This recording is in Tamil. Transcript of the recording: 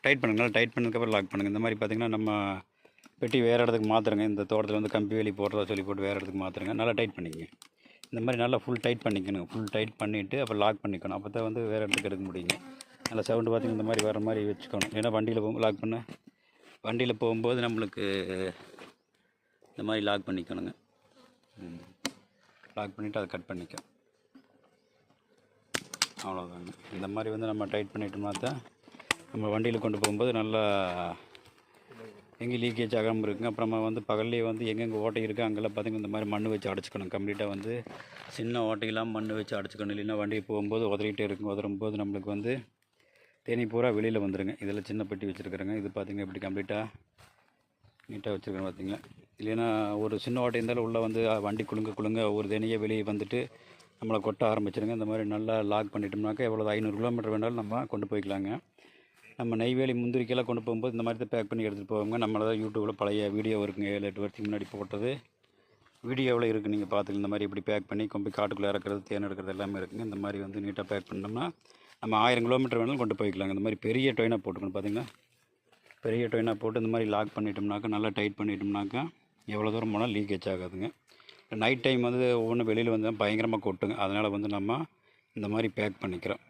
டைட் பண்ணுங்கள், நல்லா டைட் பண்ணதுக்கப்புறம் லாக் பண்ணுங்கள். இந்த மாதிரி பார்த்திங்கன்னா நம்ம பெட்டி வேறு இடத்துக்கு மாற்றுறங்க. இந்த தோட்டத்தில் வந்து கம்பி வேலி போடுறதா சொல்லி போட்டு வேறு இடத்துக்கு மாற்றுறங்க. நல்லா டைட் பண்ணிக்கங்க. இந்த மாதிரி நல்லா ஃபுல் டைட் பண்ணிக்கணும். ஃபுல் டைட் பண்ணிவிட்டு அப்புறம் லாக் பண்ணிக்கணும். அப்போ தான் வந்து வேறு இடத்துக்கு எடுக்க முடியுங்க. நல்லா சவுண்டு பார்த்திங்கன்னா இந்த மாதிரி வர மாதிரி வச்சுக்கணும். ஏன்னா வண்டியில் லாக் பண்ண வண்டியில் போகும்போது நம்மளுக்கு இந்த மாதிரி லாக் பண்ணிக்கணுங்க. லாக் பண்ணிவிட்டு அதை கட் பண்ணிக்க, அவ்வளோதாங்க. இந்த மாதிரி வந்து நம்ம டைட் பண்ணிட்டோம்னா தான் நம்ம வண்டியில் கொண்டு போகும்போது நல்லா எங்கே லீக்கேஜ் ஆகாமல் இருக்குங்க. அப்புறமா வந்து பகல்லையே வந்து எங்கெங்கே ஓட்டை இருக்குது அங்கெல்லாம் பார்த்திங்கன்னா இந்த மாதிரி மண் வச்சு அடைச்சிக்கணும். கம்ப்ளீட்டாக வந்து சின்ன ஓட்டையெல்லாம் மண் வச்சு அடைச்சிக்கணும். இல்லைன்னா வண்டி போகும்போது உதறிகிட்டே இருக்கும். உதறும்போது நம்மளுக்கு வந்து தேனி பூரா வெளியில் வந்துடுங்க. இதில் சின்ன பெட்டி வச்சுருக்குறேங்க. இது பார்த்திங்கன்னா இப்படி கம்ப்ளீட்டாக நீட்டாக வச்சுருக்கேன் பார்த்திங்களா. இல்லைன்னா ஒரு சின்ன ஓட்டை இருந்தாலும் உள்ளே வந்து வண்டி குலுங்க ஒரு தேனியே வெளியே வந்துட்டு நம்மளை கொட்ட ஆரம்பிச்சிருங்க. இந்த மாதிரி நல்லா லாக் பண்ணிட்டோம்னாக்கா எவ்வளோ 500 கிலோமீட்டர் வேணாலும் நம்ம கொண்டு போய்க்கலாங்க. நம்ம நெய்வேலி முந்திரிக்கெல்லாம் கொண்டு போகும்போது இந்த மாதிரி தான் பேக் பண்ணி எடுத்துகிட்டு போவாங்க. நம்மளதான் யூடியூப்பில் பழைய வீடியோ இருக்குங்க, 7-8 வருஷத்துக்கு முன்னாடி போட்டது வீடியோவில் இருக்குது. நீங்கள் பார்த்துக்கலாம். இந்த மாதிரி இப்படி பேக் பண்ணி கொண்டு போய் காட்டுக்குள்ளே இறக்குறது, தேன் எடுக்கிறது எல்லாமே இருக்குங்க. இந்த மாதிரி வந்து நீட்டாக பேக் பண்ணோம்னா நம்ம 1000 கிலோமீட்டர் வேணாலும் கொண்டு போய்க்கலாங்க. இந்த மாதிரி பெரிய டொயினாக போட்டுக்கணும். பார்த்திங்கன்னா பெரிய டொயினாக போட்டு இந்த மாதிரி லாக் பண்ணிட்டோம்னாக்கா, நல்லா டைட் பண்ணிட்டோம்னாக்கா எவ்வளோ தூரம் போனால் லீக்கேஜ் ஆகாதுங்க. நைட் டைம் வந்து ஒவ்வொன்றும் வெளியில் வந்து பயங்கரமாக கொட்டுங்க. அதனால் வந்து நம்ம இந்த மாதிரி பேக் பண்ணிக்கிறோம்.